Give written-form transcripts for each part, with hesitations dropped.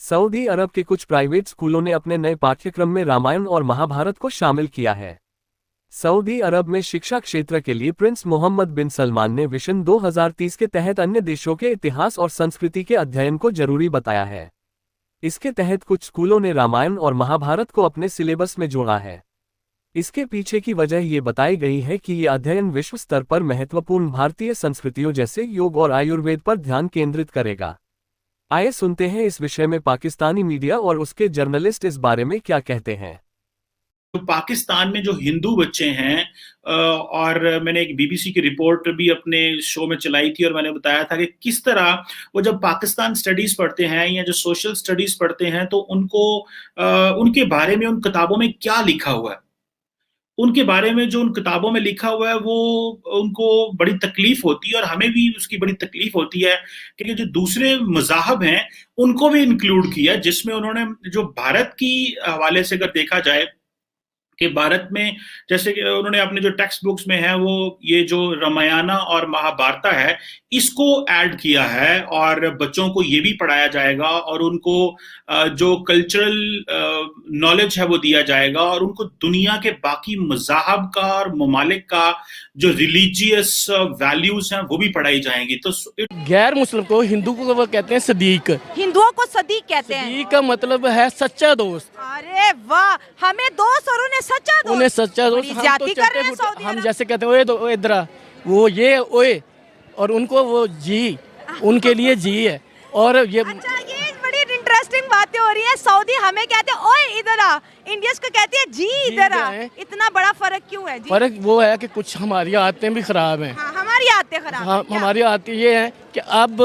Saudi अरब के कुछ private स्कूलों ने अपने नए पाठ्यक्रम में रामायण और महाभारत को शामिल किया है। सऊदी अरब में शिक्षा क्षेत्र के लिए प्रिंस मोहम्मद बिन सलमान ने विजन 2030 के तहत अन्य देशों के इतिहास और संस्कृति के अध्ययन को जरूरी बताया है। इसके तहत कुछ स्कूलों ने रामायण और महाभारत को अपने सिलेबस में जोड़ा है। इसके पीछे की वजह ये बताई गई है कि ये अध्ययन विश्व स्तर पर महत्वपूर्ण भारतीय संस्कृतियों जैसे योग और आयुर्वेद पर ध्यान केंद्रित करेगा। आइए सुनते हैं इस विषय में पाकिस्तानी मीडिया और उसके जर्नलिस्ट इस बारे में क्या कहते हैं। तो पाकिस्तान में जो हिंदू बच्चे हैं और मैंने एक बीबीसी की रिपोर्ट भी अपने शो में चलाई थी और मैंने बताया था कि किस तरह वो जब पाकिस्तान स्टडीज पढ़ते हैं या जो सोशल स्टडीज पढ़ते हैं तो उनको उनके बारे में उन किताबों में क्या लिखा हुआ है, उनके बारे में जो उन किताबों में लिखा हुआ है वो उनको बड़ी तकलीफ होती है और हमें भी उसकी बड़ी तकलीफ होती है कि जो दूसरे मज़ाहब हैं उनको भी इंक्लूड किया, जिसमें उन्होंने जो भारत की हवाले से अगर देखा जाए कि भारत में जैसे कि उन्होंने अपने जो टेक्स्ट बुक्स में है वो ये जो रामायणा और महाभारत है इसको ऐड किया है और बच्चों को ये भी पढ़ाया जाएगा और उनको जो कल्चरल नॉलेज है वो दिया जाएगा और उनको दुनिया के बाकी मज़ाहब का और ममालिक का जो रिलीजियस वैल्यूज हैं वो भी पढ़ाई जाएंगी। तो गैर मुस्लिम को हिंदू को वो कहते हैं सदीक। हिंदुओं को सदीक कहते हैं। सदीक का मतलब है सच्चा दोस्त। अरे वाह, हमें दोस्त और उन्हें सच्चा दोस्त। उन्हें सच्चा दोस्त। हम जैसे कहते हैं ओए इधर वो ये ओए और उनको वो जी, उनके लिए जी है। और ये अच्छा, ये बड़ी इंटरेस्टिंग बातें हो रही है। सऊदी हमें कहते हैं ओए इधर आ, इंडियंस को कहते हैं जी इधर आ। इतना बड़ा फर्क क्यों है जी? फर्क वो है कि कुछ हमारी आदतें भी खराब हैं। हाँ, हमारी आदतें खराब हैं। हमारी आदतें ये है कि अब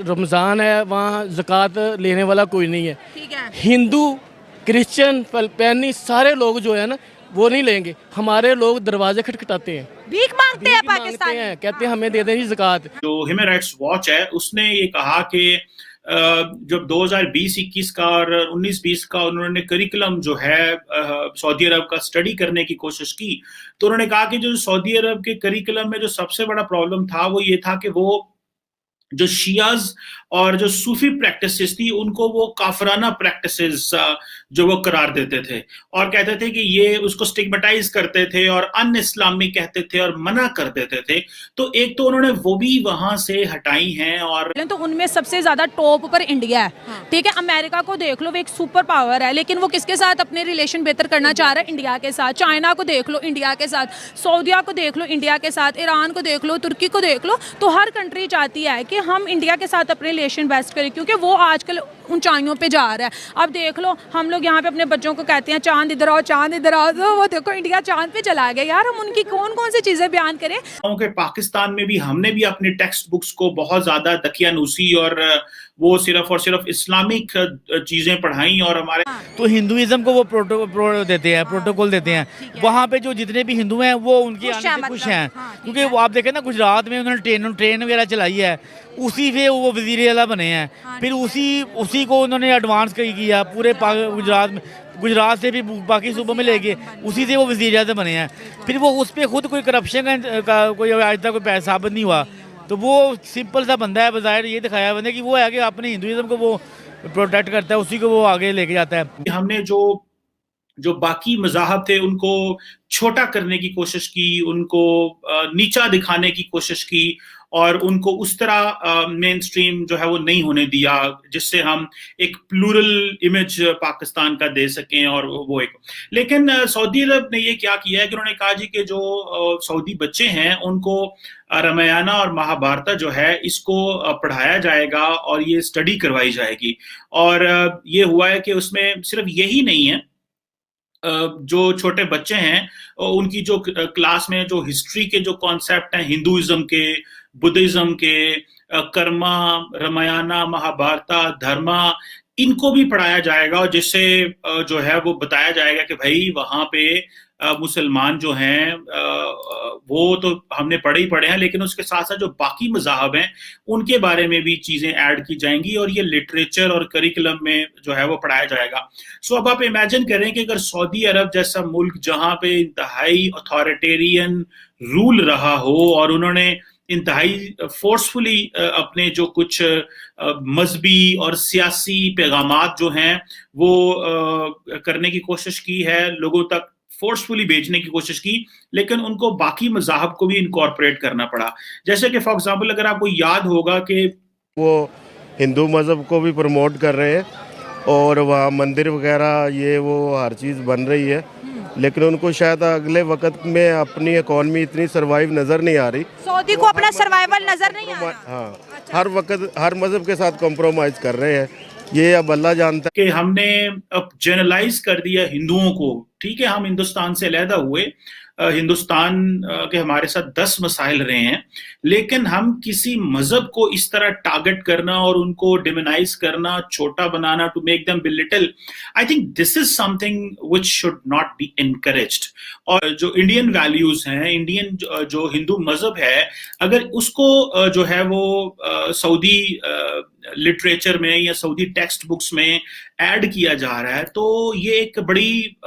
रमजान है, वहाँ ज़कात लेने वाला कोई नहीं है। ठीक है। हिंदू क्रिश्चियन फिलिपाइनी सारे लोग जो है ना वो नहीं लेंगे। हमारे लोग दरवाजे खटखटाते हैं, भीख मांगते हैं पाकिस्तान, कहते हैं हमें दे दें ज़कात। जो ह्यूमन राइट्स वॉच है उसने ये कहा कि जब 2020-21 का और 19-20 का उन्होंने करिकुलम जो है सऊदी अरब का स्टडी करने की कोशिश की, तो उन्होंने कहा कि जो सऊदी अरब के करिकुलम में जो सबसे बड़ा प्रॉब्लम था वो ये था कि वो जो शियाज और जो सूफी प्रैक्टिसेस थी उनको वो काफराना प्रैक्टिसेस जो वो करार देते थे और कहते थे कि ये उसको स्टिग्मेटाइज करते थे और अन इस्लामी कहते थे और मना कर देते थे। तो एक तो उन्होंने वो भी वहां से हटाई हैं और तो उनमें सबसे ज्यादा टॉप पर इंडिया है। ठीक है, अमेरिका को देख लो, वो एक सुपर पावर है, लेकिन वो किसके साथ अपने रिलेशन बेहतर करना चाह रहा है? इंडिया के साथ। चाइना को देख लो, इंडिया के साथ। सऊदिया को देख लो, इंडिया के साथ। ईरान को देख लो, तुर्की को देख लो। तो हर कंट्री चाहती है कि हम इंडिया के साथ अपने रिलेशन बेस्ट करें, क्योंकि वो आजकल ऊंचाइयों पे जा रहा है। अब देख लो, हम लोग यहाँ पे अपने बच्चों को कहते हैं चांद इधर आओ, चांद इधर आओ, तो वो देखो इंडिया चांद पे चला गया। यार हम उनकी कौन कौन सी चीजें बयान करें? क्योंकि पाकिस्तान में भी हमने भी अपनी टेक्स्ट बुक्स को बहुत ज्यादा दकियानूसी और वो सिर्फ और सिर्फ इस्लामिक चीजें पढ़ाई और हमारे तो हिंदुइज्म को वो प्रोटोकॉल देते हैं। वहाँ पे जो जितने भी हिंदू हैं वो उनके आने से खुश हैं, क्योंकि वो आप देखें ना गुजरात में उन्होंने ट्रेन वगैरह चलाई है, उसी से वो वजीर आला बने हैं। फिर उसी को उन्होंने एडवांस किया पूरे गुजरात में, गुजरात से भी बाकी सूबों में ले गए, उसी से वो वजीर आज़म बने हैं। फिर वो उस पर खुद कोई करप्शन का कोई आज तक कोई पैसा साबित नहीं हुआ। तो वो सिंपल सा बंदा है, बज़ाहिर ये दिखाया बंदे कि वो है कि अपने हिंदुइज्म को वो प्रोटेक्ट करता है, उसी को वो आगे लेके जाता है। हमने जो बाकी मज़ाहब थे उनको छोटा करने की कोशिश की, उनको नीचा दिखाने की कोशिश की और उनको उस तरह मेन स्ट्रीम जो है वो नहीं होने दिया जिससे हम एक प्लूरल इमेज पाकिस्तान का दे सकें। और वो एक लेकिन सऊदी अरब ने ये क्या किया है कि उन्होंने कहा जी कि जो सऊदी बच्चे हैं उनको रामायण और महाभारत जो है इसको पढ़ाया जाएगा और ये स्टडी करवाई जाएगी। और ये हुआ है कि उसमें सिर्फ यही नहीं है, जो छोटे बच्चे हैं उनकी जो क्लास में जो हिस्ट्री के जो कॉन्सेप्ट हैं हिंदुइज्म के, बुद्धिज्म के, कर्मा, रामायण, महाभारत, धर्मा, इनको भी पढ़ाया जाएगा और जिससे जो है वो बताया जाएगा कि भाई वहां पे मुसलमान जो हैं वो तो हमने पढ़े हैं, लेकिन उसके साथ साथ जो बाकी मज़ाहब हैं उनके बारे में भी चीजें ऐड की जाएंगी और ये लिटरेचर और करिकुलम में जो है वो पढ़ाया जाएगा। सो अब आप इमेजिन करें कि अगर सऊदी अरब जैसा मुल्क जहां पे इंतहाई अथॉरिटेरियन रूल रहा हो और उन्होंने इंतहाई फोर्सफुली अपने जो कुछ मजहबी और सियासी पैगामात जो हैं वो करने की कोशिश की है, लोगों तक फोर्सफुली भेजने की कोशिश की, लेकिन उनको बाकी मज़ाहब को भी इनकॉर्पोरेट करना पड़ा। जैसे कि फॉर एग्जांपल अगर आपको याद होगा कि वो हिंदू मज़हब को भी प्रमोट कर रहे हैं और वहाँ मंदिर वगैरह ये वो हर चीज़ बन रही है, लेकिन उनको शायद अगले वक्त में अपनी इकॉनमी इतनी सर्वाइव नज़र नहीं आ रही। सऊदी को अपना सर्वाइवल नजर नहीं आ रहा। हाँ, हर वक्त हर मज़हब के साथ कॉम्प्रोमाइज़ कर रहे हैं, ये अब अल्लाह जानता कि हमने अब जनरलाइज कर दिया हिंदुओं को। ठीक है, हम हिंदुस्तान से अलहदा हुए, हिंदुस्तान के हमारे साथ 10 मसाइल रहे हैं, लेकिन हम किसी मजहब को इस तरह टारगेट करना और उनको डिमोनाइज करना, छोटा बनाना, to make them belittle, I think this is something which should not be encouraged. और जो इंडियन वैल्यूज हैं, इंडियन जो हिंदू मजहब है, अगर उसको जो है वो सऊदी लिटरेचर में या सऊदी टेक्स्ट बुक्स में ऐड किया जा रहा है, तो ये एक बड़ी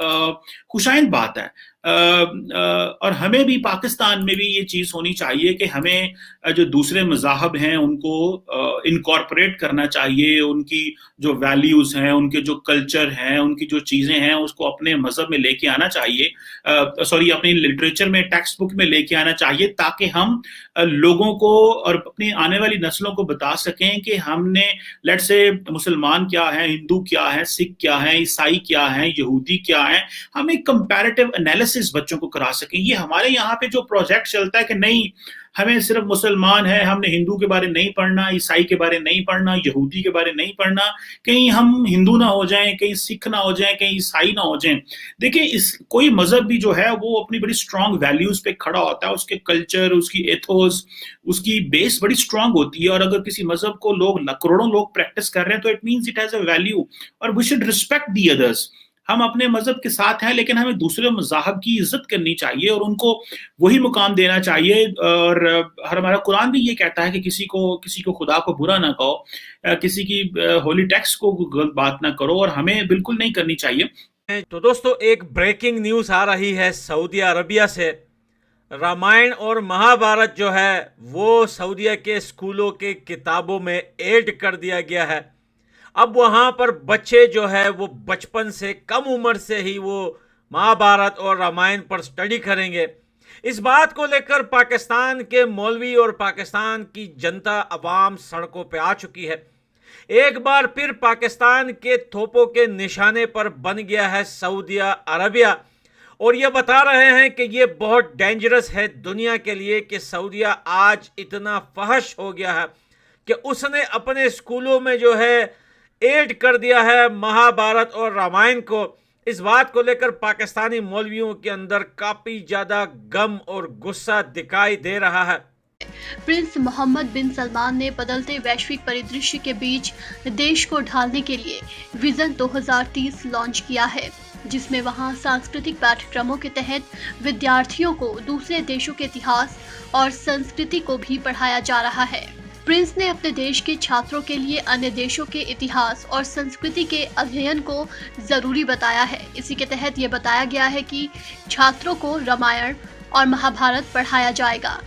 खुशाइंद बात है। और हमें भी पाकिस्तान में भी ये चीज होनी चाहिए कि हमें जो दूसरे मज़ाहब हैं उनको इनकॉर्पोरेट करना चाहिए, उनकी जो वैल्यूज हैं, उनके जो कल्चर हैं, उनकी जो चीजें हैं, उसको अपने मजहब में लेके आना चाहिए, अपनी लिटरेचर में, टेक्स्ट बुक में लेके आना चाहिए, ताकि हम लोगों को और अपनी आने वाली नस्लों को बता सकें कि हमने लेट्स से मुसलमान क्या है, हिंदू क्या है, सिख क्या है, ईसाई क्या है, यहूदी क्या है, हम एक कंपैरेटिव एनालिसिस बच्चों को करा सकें। ये हमारे यहाँ पे जो प्रोजेक्ट चलता है कि नहीं, हमें सिर्फ मुसलमान है, हमने हिंदू के बारे नहीं पढ़ना, ईसाई के बारे नहीं पढ़ना, यहूदी के बारे नहीं पढ़ना, कहीं हम हिंदू ना हो जाएं, कहीं सिख ना हो जाएं, कहीं ईसाई ना हो जाएं। देखिए, इस कोई मजहब भी जो है वो अपनी बड़ी स्ट्रांग वैल्यूज पे खड़ा होता है, उसके कल्चर, उसकी एथोस, उसकी बेस बड़ी स्ट्रांग होती है, और अगर किसी मजहब को करोड़ों लोग प्रैक्टिस कर रहे हैं तो it means it has a value, और we should respect the others. हम अपने मजहब के साथ हैं, लेकिन हमें दूसरे मज़ाहब की इज्जत करनी चाहिए और उनको वही मुकाम देना चाहिए। और हमारा कुरान भी ये कहता है कि किसी को खुदा को बुरा ना कहो, किसी की होली टेक्स्ट को गलत बात ना करो, और हमें बिल्कुल नहीं करनी चाहिए। तो दोस्तों, एक ब्रेकिंग न्यूज़ आ रही है सऊदी अरबिया से। रामायण और महाभारत जो है वो सऊदीया के स्कूलों के किताबों में ऐड कर दिया गया है। अब वहाँ पर बच्चे जो है वो बचपन से, कम उम्र से ही वो महाभारत और रामायण पर स्टडी करेंगे। इस बात को लेकर पाकिस्तान के मौलवी और पाकिस्तान की जनता अवाम सड़कों पे आ चुकी है। एक बार फिर पाकिस्तान के थोपों के निशाने पर बन गया है सऊदी अरबिया, और ये बता रहे हैं कि ये बहुत डेंजरस है दुनिया के लिए कि सऊदीया आज इतना फहश हो गया है कि उसने अपने स्कूलों में जो है ऐड कर दिया है महाभारत और रामायण को। इस बात को लेकर पाकिस्तानी मौलवियों के अंदर काफ़ी ज़्यादा गम और गुस्सा दिखाई दे रहा है। प्रिंस मोहम्मद बिन सलमान ने बदलते वैश्विक परिदृश्य के बीच देश को ढालने के लिए विजन 2030 लॉन्च किया है, जिसमें वहां सांस्कृतिक पाठ्यक्रमों के तहत विद्यार्थियों को दूसरे देशों के इतिहास और संस्कृति को भी पढ़ाया जा रहा है। प्रिंस ने अपने देश के छात्रों के लिए अन्य देशों के इतिहास और संस्कृति के अध्ययन को जरूरी बताया है। इसी के तहत ये बताया गया है कि छात्रों को रामायण और महाभारत पढ़ाया जाएगा।